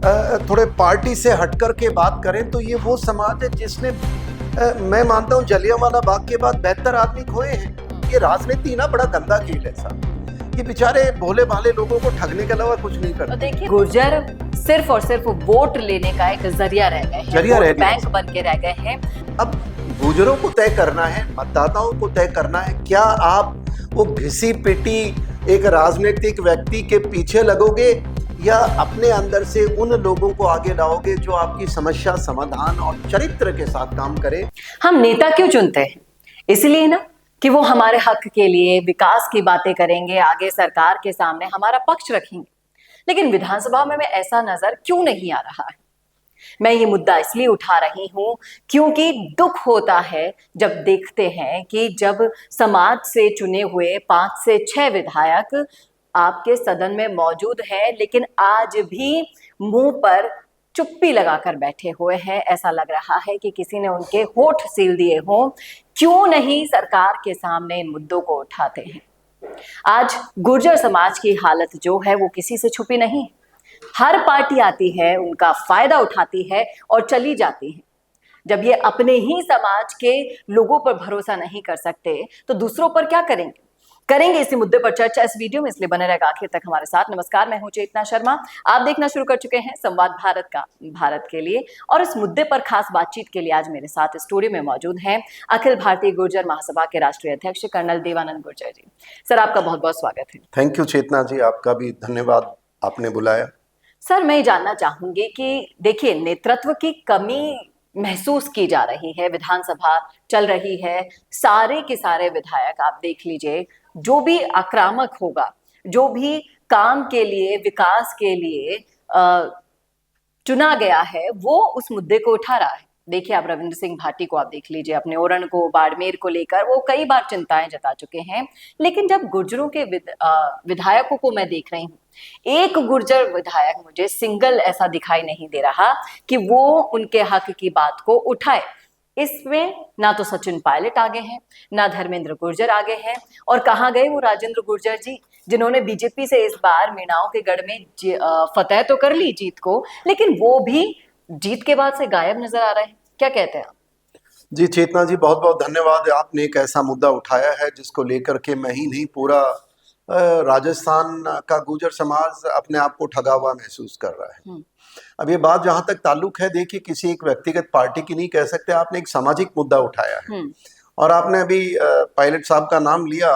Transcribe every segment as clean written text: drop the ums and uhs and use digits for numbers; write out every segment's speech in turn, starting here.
थोड़े पार्टी से हटकर के बात करें तो ये वो समाज है जिसने मैं मानता हूँ जलियांवाला बाग के बाद 72 आदमी खोए हैं। ये राजनीति ना बड़ा गंदा खेल है साहब। ये बेचारे भोले भाले लोगों को ठगने के अलावा कुछ नहीं करते। देखिए, गुर्जर सिर्फ और सिर्फ वोट लेने का एक जरिया रह गए हैं, वोट बैंक बन के रह गए हैं। अब गुर्जरों को तय करना है, मतदाताओं को तय करना है, क्या आप वो घिसी पिटी एक राजनीतिक व्यक्ति के पीछे लगोगे या अपने अंदर से उन लोगों को आगे लाओगे जो आपकी समस्या समाधान और चरित्र के साथ काम करे। हम नेता क्यों चुनते हैं? इसलिए ना कि वो हमारे हक के लिए विकास की बातें करेंगे, आगे सरकार के सामने हमारा पक्ष रखेंगे। लेकिन विधानसभा में ऐसा नजर क्यों नहीं आ रहा है? मैं ये मुद्दा इसलिए उठा रही हूं क्योंकि दुख होता है जब देखते हैं कि जब समाज से चुने हुए 5 से 6 विधायक आपके सदन में मौजूद हैं, लेकिन आज भी मुंह पर चुप्पी लगाकर बैठे हुए हैं। ऐसा लग रहा है कि किसी ने उनके होठ सील दिए हों। क्यों नहीं सरकार के सामने इन मुद्दों को उठाते हैं? आज गुर्जर समाज की हालत जो है वो किसी से छुपी नहीं। हर पार्टी आती है, उनका फायदा उठाती है और चली जाती है। जब ये अपने ही समाज के लोगों पर भरोसा नहीं कर सकते तो दूसरों पर क्या करेंगे इसी मुद्दे पर चर्चा इस वीडियो में, इसलिए बने रहेगा आखिर तक हमारे साथ। नमस्कार, मैं हूं चेतना शर्मा। आप देखना शुरू कर चुके हैं संवाद भारत का, भारत के लिए। और इस मुद्दे पर खास बातचीत के लिए आज मेरे साथ स्टूडियो में मौजूद हैं अखिल भारतीय गुर्जर महासभा के राष्ट्रीय अध्यक्ष कर्नल देवानंद गुर्जर जी। सर, आपका बहुत बहुत स्वागत है। थैंक यू चेतना जी, आपका भी धन्यवाद, आपने बुलाया। सर, मैं जानना चाहूंगी कि देखिए, नेतृत्व की कमी महसूस की जा रही है, विधानसभा चल रही है, सारे के सारे विधायक आप देख लीजिए, जो भी आक्रामक होगा, जो भी काम के लिए, विकास के लिए चुना गया है, वो उस मुद्दे को उठा रहा है। देखिए, आप रविंद्र सिंह भाटी को आप देख लीजिए, अपने ओरण को, बाड़मेर को लेकर वो कई बार चिंताएं जता चुके हैं। लेकिन जब गुर्जरों के विधायकों को मैं देख रही हूँ, एक गुर्जर विधायक मुझे सिंगल ऐसा दिखाई नहीं दे रहा कि वो उनके हक की बात को उठाए। इसमें ना तो सचिन पायलट आगे हैं, ना धर्मेंद्र गुर्जर आगे हैं, और कहाँ गए वो राजेंद्र गुर्जर जी, जिन्होंने बीजेपी से इस बार मीणाओं के गढ़ में फतेह तो कर ली जीत को, लेकिन वो भी जीत के बाद से गायब नजर आ रहे हैं। क्या कहते हैं आप? जी चेतना जी, बहुत बहुत धन्यवाद। आपने एक ऐसा मुद्दा उठाया है जिसको लेकर के मैं ही नहीं, पूरा राजस्थान का गुर्जर समाज अपने आप को ठगा हुआ महसूस कर रहा है। अब ये बात जहां तक ताल्लुक है, देखिए, किसी एक व्यक्तिगत पार्टी की नहीं कह सकते, आपने एक सामाजिक मुद्दा उठाया है। और आपने अभी पायलट साहब का नाम लिया,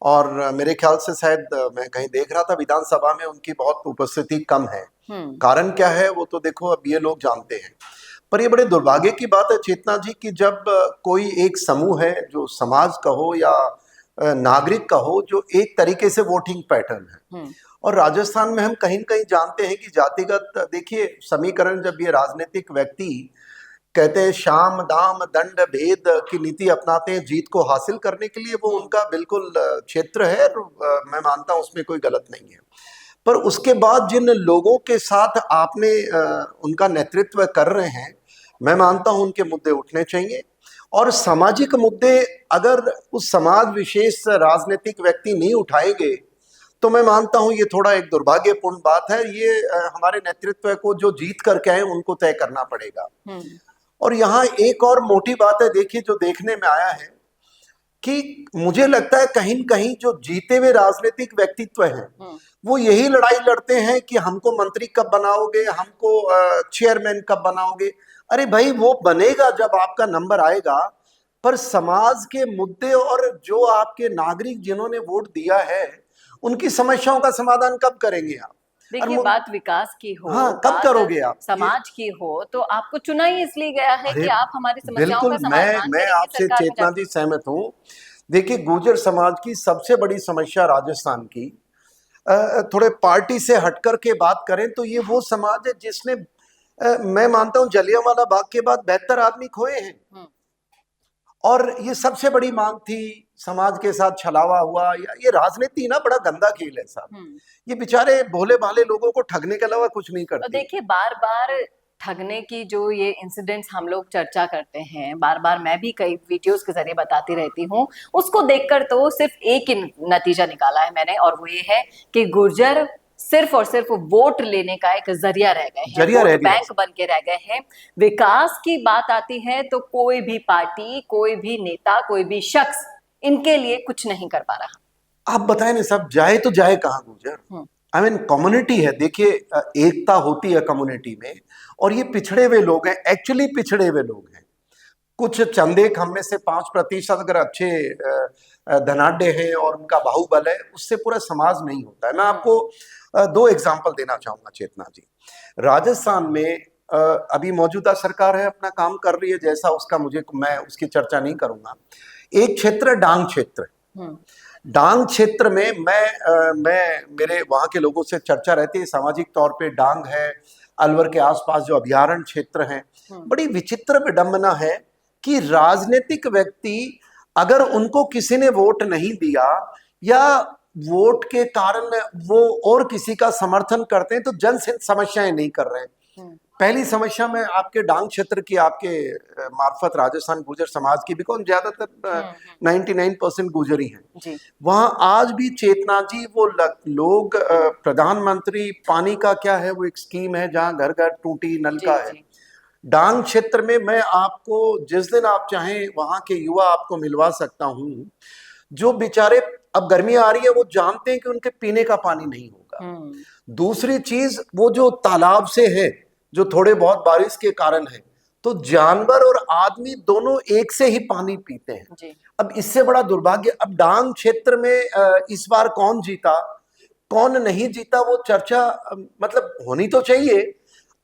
और मेरे ख्याल से शायद मैं कहीं देख रहा था विधानसभा में उनकी बहुत उपस्थिति कम है। कारण क्या है वो तो देखो अब ये लोग जानते हैं। पर ये बड़े दुर्भाग्य की बात है चेतना जी कि जब कोई एक समूह है, जो समाज का हो या नागरिक का हो, जो एक तरीके से वोटिंग पैटर्न है, और राजस्थान में हम कहीं कहीं जानते हैं कि जातिगत, देखिए, समीकरण, जब ये राजनीतिक व्यक्ति कहते हैं शाम दाम दंड भेद की नीति अपनाते हैं जीत को हासिल करने के लिए, वो उनका बिल्कुल क्षेत्र है, मैं मानता हूं उसमें कोई गलत नहीं है। पर उसके बाद जिन लोगों के साथ आपने उनका नेतृत्व कर रहे हैं, मैं मानता हूं उनके मुद्दे उठने चाहिए। और सामाजिक मुद्दे अगर उस समाज विशेष राजनीतिक व्यक्ति नहीं उठाएंगे तो मैं मानता हूं ये थोड़ा एक दुर्भाग्यपूर्ण बात है। ये हमारे नेतृत्व को जो जीत करके आए उनको तय करना पड़ेगा। और यहाँ एक और मोटी बात है, देखिए, जो देखने में आया है कि मुझे लगता है कहीं न कहीं जो जीते हुए राजनीतिक व्यक्तित्व हैं वो यही लड़ाई लड़ते हैं कि हमको मंत्री कब बनाओगे, हमको चेयरमैन कब बनाओगे। अरे भाई, वो बनेगा जब आपका नंबर आएगा, पर समाज के मुद्दे और जो आपके नागरिक जिन्होंने वोट दिया है उनकी समस्याओं का समाधान कब करेंगे आप? देखिए, बात विकास की हो, हाँ, कब करोगे आप? समाज की हो, तो आपको चुना ही इसलिए गया है कि आप हमारी समस्याओं का समाधान मैं आपसे चेतना जी सहमत हूँ। देखिए, गुर्जर समाज की सबसे बड़ी समस्या राजस्थान की, थोड़े पार्टी से हटकर के बात करें तो ये वो समाज है जिसने मैं मानता हूँ जलियांवाला बाग के बाद 72 आदमी खोए हैं। और ये सबसे बड़ी मांग थी, समाज के साथ छलावा हुआ। ये राजनीति ना बड़ा गंदा खेल है साहब। ये बेचारे भोले भाले लोगों को ठगने के अलावा कुछ नहीं करते। देखिए, बार बार ठगने की जो ये इंसिडेंट्स हम लोग चर्चा करते हैं, बार बार मैं भी कई वीडियोस के जरिए बताती रहती हूँ, उसको देखकर तो सिर्फ एक ही नतीजा निकाला है मैंने, और वो ये है कि गुर्जर सिर्फ और सिर्फ वोट लेने का एक जरिया रह गए हैं, जरिया रह वोट गया। बैंक बन के रह गए हैं। विकास की बात आती है तो कोई भी पार्टी, कोई भी नेता, कोई भी शख्स इनके लिए कुछ नहीं कर पा रहा। आप बताएं ना, सब जाए तो जाए कहाँ गुजर? आई मीन कम्युनिटी है, देखिए एकता होती है कम्युनिटी में, और ये पिछड़े हुए लोग हैं, एक्चुअली पिछड़े हुए लोग हैं। कुछ चंदे हम में से 5% अगर अच्छे धनाढ्य हैं और उनका बाहुबल है, उससे पूरा समाज नहीं होता है। मैं आपको 2 एग्जाम्पल देना चाहूंगा चेतना जी। राजस्थान में अभी मौजूदा सरकार है, अपना काम कर रही है, जैसा उसका मैं उसकी चर्चा नहीं करूंगा। एक क्षेत्र डांग क्षेत्र, डांग क्षेत्र में मैं मेरे वहां के लोगों से चर्चा रहती है, सामाजिक तौर पे डांग है, अलवर के आसपास जो अभयारण्य क्षेत्र हैं, बड़ी विचित्र विडंबना है कि राजनीतिक व्यक्ति अगर उनको किसी ने वोट नहीं दिया या वोट के कारण वो और किसी का समर्थन करते हैं तो जन समस्याएं नहीं कर रहे हैं। पहली समस्या में आपके डांग क्षेत्र की, आपके मार्फत राजस्थान गुर्जर समाज की, बिकॉज ज्यादातर 99% गुर्जर ही हैं वहां। आज भी चेतना जी वो लोग, प्रधानमंत्री पानी का क्या है, वो एक स्कीम है जहां घर घर टूटी नल का है। डांग क्षेत्र में मैं आपको जिस दिन आप चाहें वहां के युवा आपको मिलवा सकता हूं, जो बेचारे, अब गर्मी आ रही है, वो जानते हैं कि उनके पीने का पानी नहीं होगा। दूसरी चीज, वो जो तालाब से है, जो थोड़े बहुत बारिश के कारण है, तो जानवर और आदमी दोनों एक से ही पानी पीते हैं जी। अब इससे बड़ा दुर्भाग्य, अब डांग क्षेत्र में इस बार कौन जीता कौन नहीं जीता वो चर्चा मतलब होनी तो चाहिए।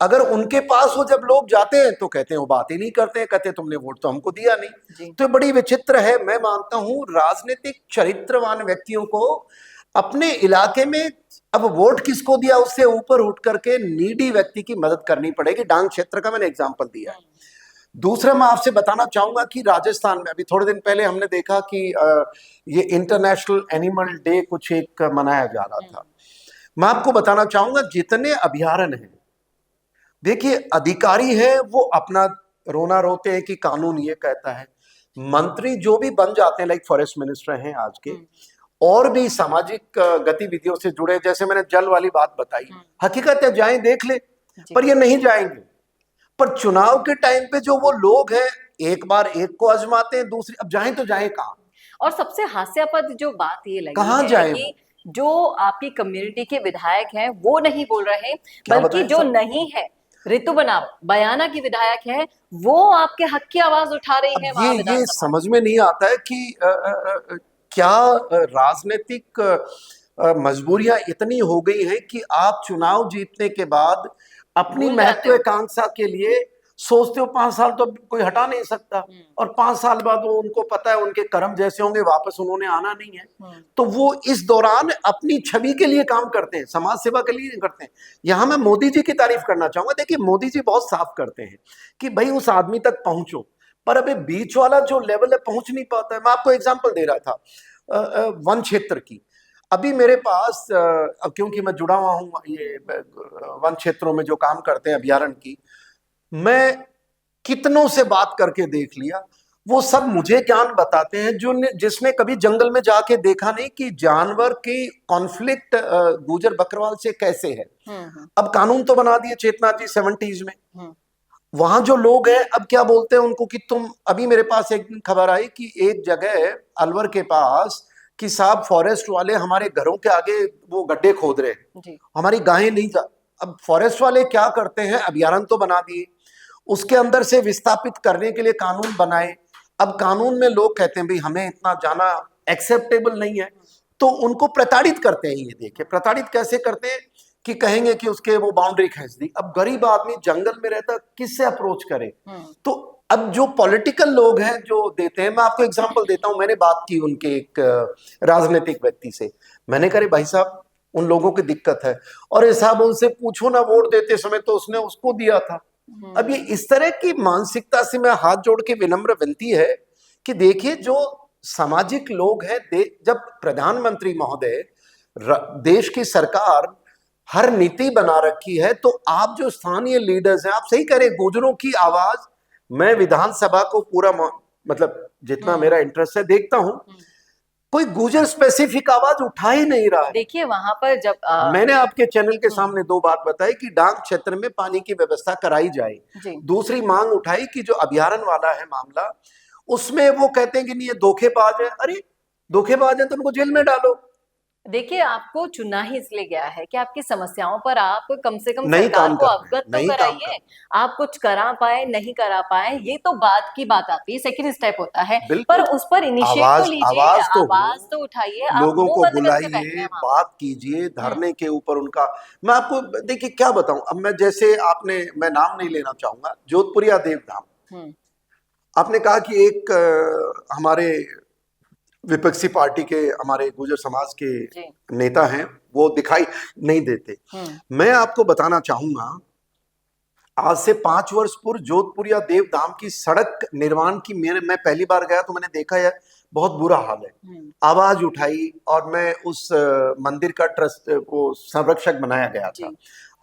अगर उनके पास वो जब लोग जाते हैं तो कहते हैं, वो बात ही नहीं करते हैं, कहते तुमने वोट तो हमको दिया नहीं। तो बड़ी विचित्र है। मैं मानता हूं राजनीतिक चरित्रवान व्यक्तियों को अपने इलाके में, अब वोट किसको दिया उससे ऊपर उठ करके नीडी व्यक्ति की मदद करनी पड़ेगी। डांग क्षेत्र का मैंने एग्जांपल दिया है। दूसरा मैं आपसे बताना चाहूंगा कि राजस्थान में अभी थोड़े दिन पहले हमने देखा कि ये इंटरनेशनल एनिमल डे कुछ एक मनाया जा रहा था। मैं आपको बताना चाहूंगा, जितने अभयारण्य हैं, देखिए अधिकारी है वो अपना रोना रोते हैं कि कानून ये कहता है, मंत्री जो भी बन जाते हैं, लाइक फॉरेस्ट मिनिस्टर हैं आज के, और भी सामाजिक गतिविधियों से जुड़े, जैसे मैंने जल वाली बात बताई, हकीकत है जाएं देख ले, पर ये नहीं जाएंगे। पर चुनाव के टाइम पे जो वो लोग हैं, एक बार एक को आजमाते हैं, दूसरी, अब जाएं तो जाएं कहां? और सबसे हास्यास्पद जो बात ये लगी कहां है जाएं कि जो आपकी कम्युनिटी के विधायक हैं वो नहीं बोल रहे, बल्कि जो नहीं है, ऋतु बयाना की विधायक है, वो आपके हक की आवाज उठा रही है। ये समझ में नहीं आता है कि क्या राजनीतिक मजबूरियां इतनी हो गई हैं कि आप चुनाव जीतने के बाद अपनी महत्वाकांक्षा के लिए सोचते हो 5 साल तो कोई हटा नहीं सकता, और 5 साल बाद वो, उनको पता है उनके कर्म जैसे होंगे, वापस उन्होंने आना नहीं है, तो वो इस दौरान अपनी छवि के लिए काम करते हैं, समाज सेवा के लिए नहीं करते हैं। यहां मैं मोदी जी की तारीफ करना चाहूंगा। देखिए मोदी जी बहुत साफ करते हैं कि भाई उस आदमी तक पहुंचो, पर अभी बीच वाला जो लेवल है पहुंच नहीं पाता है। मैं आपको एग्जाम्पल दे रहा था वन क्षेत्र की। अभी मेरे पास अब क्योंकि मैं जुड़ा हुआ हूं ये वन क्षेत्रों में जो काम करते हैं अभ्यारण्य की, मैं कितनों से बात करके देख लिया, वो सब मुझे ज्ञान बताते हैं जो जिसने कभी जंगल में जाके देखा नहीं कि जानवर की कॉन्फ्लिक्ट गुजर बकरवाल से कैसे है। अब कानून तो बना दिए चेतना जी 70s में, वहां जो लोग हैं अब क्या बोलते हैं उनको कि तुम, अभी मेरे पास एक खबर आई कि एक जगह अलवर के पास कि साहब फॉरेस्ट वाले हमारे घरों के आगे वो गड्ढे खोद रहे, हमारी गायें नहीं जा। अब फॉरेस्ट वाले क्या करते हैं, अभ्यारण्य तो बना दिए, उसके अंदर से विस्थापित करने के लिए कानून बनाए। अब कानून में लोग कहते हैं भाई हमें इतना जाना एक्सेप्टेबल नहीं है, तो उनको प्रताड़ित करते हैं। ये देखिए प्रताड़ित कैसे करते हैं कि कहेंगे कि उसके वो बाउंड्री खींच दी। अब गरीब आदमी जंगल में रहता, किससे अप्रोच करे? तो अब जो पॉलिटिकल लोग हैं जो देते हैं, मैं आपको एग्जांपल देता हूं। मैंने बात की उनके एक राजनीतिक व्यक्ति से, मैंने कहा भाई साहब उन लोगों की दिक्कत है, और साहब उनसे पूछो ना, वोट देते समय तो उसने उसको दिया था। अब ये इस तरह की मानसिकता से मैं हाथ जोड़ के विनम्र विनती है कि देखिए जो सामाजिक लोग हैं, जब प्रधानमंत्री महोदय, देश की सरकार हर नीति बना रखी है, तो आप जो स्थानीय लीडर्स हैं, आप सही कह रहे, गुजरों की आवाज, मैं विधानसभा को पूरा मतलब जितना मेरा इंटरेस्ट है देखता हूं, कोई गुजर स्पेसिफिक आवाज उठा ही नहीं रहा है। देखिए वहां पर जब मैंने आपके चैनल के सामने दो बात बताई कि डांग क्षेत्र में पानी की व्यवस्था कराई जाए। जी। दूसरी मांग उठाई कि जो अभ्यारण्य वाला है मामला, उसमें वो कहते हैं कि नहीं ये धोखेबाज है। अरे धोखेबाज है तो उनको जेल में डालो। देखिए आपको चुना ही इसलिए गया है कि आपकी समस्याओं पर आप कम से कम नहीं सरकार काम को कर रहे हैं, अवगत तो नहीं काम कराइए। आप कुछ करा पाए नहीं करा पाए ये तो बात की बात आती है, सेकंड स्टेप होता है, बिल्कुल। पर उस पर इनिशिएट तो आवाज लीजिए, आवाज तो आवाज हो, तो उठाइए। आप लोगों मुंह को बंद करके बैठे बुलाइए, हैं वहां। बात कीजिए, धरने के ऊपर उनका। मैं आपको देखिए क्या बताऊं, अब मैं जैसे आपने, मैं नाम नहीं लेना चाहूंगा, जोधपुरिया देवधाम, आपने कहा कि एक हमारे विपक्षी पार्टी के, हमारे गुर्जर समाज के जी। नेता हैं, वो दिखाई नहीं देते। मैं आपको बताना चाहूंगा, आज से 5 वर्ष पूर्व जोधपुरिया देवधाम की सड़क निर्माण की मैं पहली बार गया तो मैंने देखा है बहुत बुरा हाल है। आवाज उठाई और मैं उस मंदिर का ट्रस्ट वो संरक्षक बनाया गया था।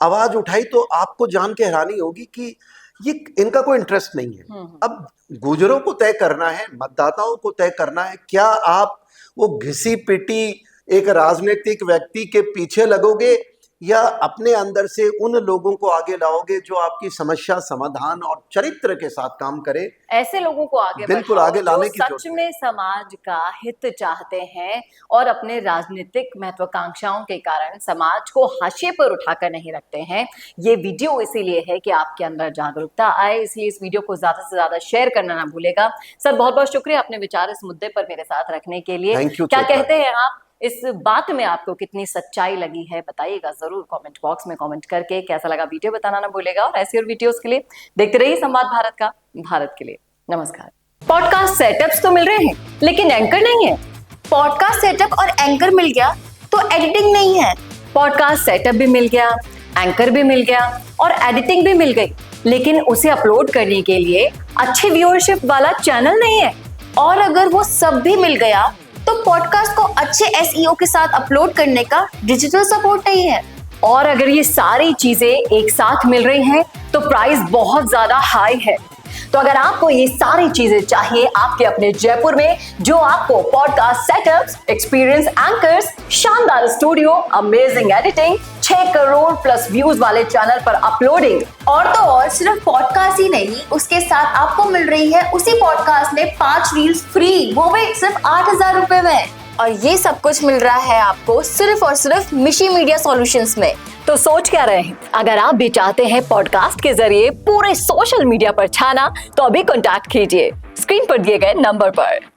आवाज उठाई तो आपको जान के हैरानी होगी कि ये इनका कोई इंटरेस्ट नहीं है। अब गुजरों को तय करना है, मतदाताओं को तय करना है, क्या आप वो घिसी पिटी एक राजनीतिक व्यक्ति के पीछे लगोगे या अपने अंदर से उन लोगों को आगे लाओगे जो आपकी समस्या समाधान और चरित्र के साथ काम करे। ऐसे लोगों को आगे बिल्कुल बढ़ाओ आगे लाने की जो सच में समाज का हित चाहते हैं और अपने राजनीतिक महत्वाकांक्षाओं के कारण समाज को हाशिए पर उठाकर नहीं रखते हैं। ये वीडियो इसीलिए है कि आपके अंदर जागरूकता आए, इसलिए इस वीडियो को ज्यादा से ज्यादा शेयर करना ना भूलेगा। सर बहुत बहुत शुक्रिया अपने विचार इस मुद्दे पर मेरे साथ रखने के लिए। क्या कहते हैं आप, इस बात में आपको कितनी सच्चाई लगी है बताइएगा जरूर कमेंट बॉक्स में कमेंट करके। कैसा लगा वीडियो बताना ना भूलेगा और ऐसी और वीडियोस के लिए देखते रहिए संवाद भारत का, भारत के लिए। नमस्कार। पॉडकास्ट सेटअप्स तो मिल रहे हैं लेकिन एंकर नहीं है। पॉडकास्ट सेटअप और एंकर मिल गया तो एडिटिंग नहीं है। पॉडकास्ट सेटअप भी मिल गया, एंकर भी मिल गया और एडिटिंग भी मिल गई, लेकिन उसे अपलोड करने के लिए अच्छी व्यूअरशिप वाला चैनल नहीं है। और अगर वो सब भी मिल गया तो पॉडकास्ट को अच्छे एसईओ के साथ अपलोड करने का डिजिटल सपोर्ट नहीं है। और अगर ये सारी चीजें एक साथ मिल रही हैं तो प्राइस बहुत ज्यादा हाई है। तो अगर आपको ये सारी चीजें चाहिए आपके अपने जयपुर में, जो आपको पॉडकास्ट सेटअप्स, एक्सपीरियंस एंकर्स, शानदार studio, amazing editing, 6 crore plus views वाले चैनल पर अपलोडिंग, और तो और सिर्फ पॉडकास्ट ही नहीं, उसके साथ आपको मिल रही है उसी पॉडकास्ट में 5 रील्स फ्री, वो भी सिर्फ 8,000 रुपए में। और ये सब कुछ मिल रहा है आपको सिर्फ और सिर्फ मिशी मीडिया सॉल्यूशंस में। तो सोच क्या रहे हैं, अगर आप भी चाहते हैं पॉडकास्ट के जरिए पूरे सोशल मीडिया पर छाना तो अभी कॉन्टैक्ट कीजिए स्क्रीन पर दिए गए नंबर पर।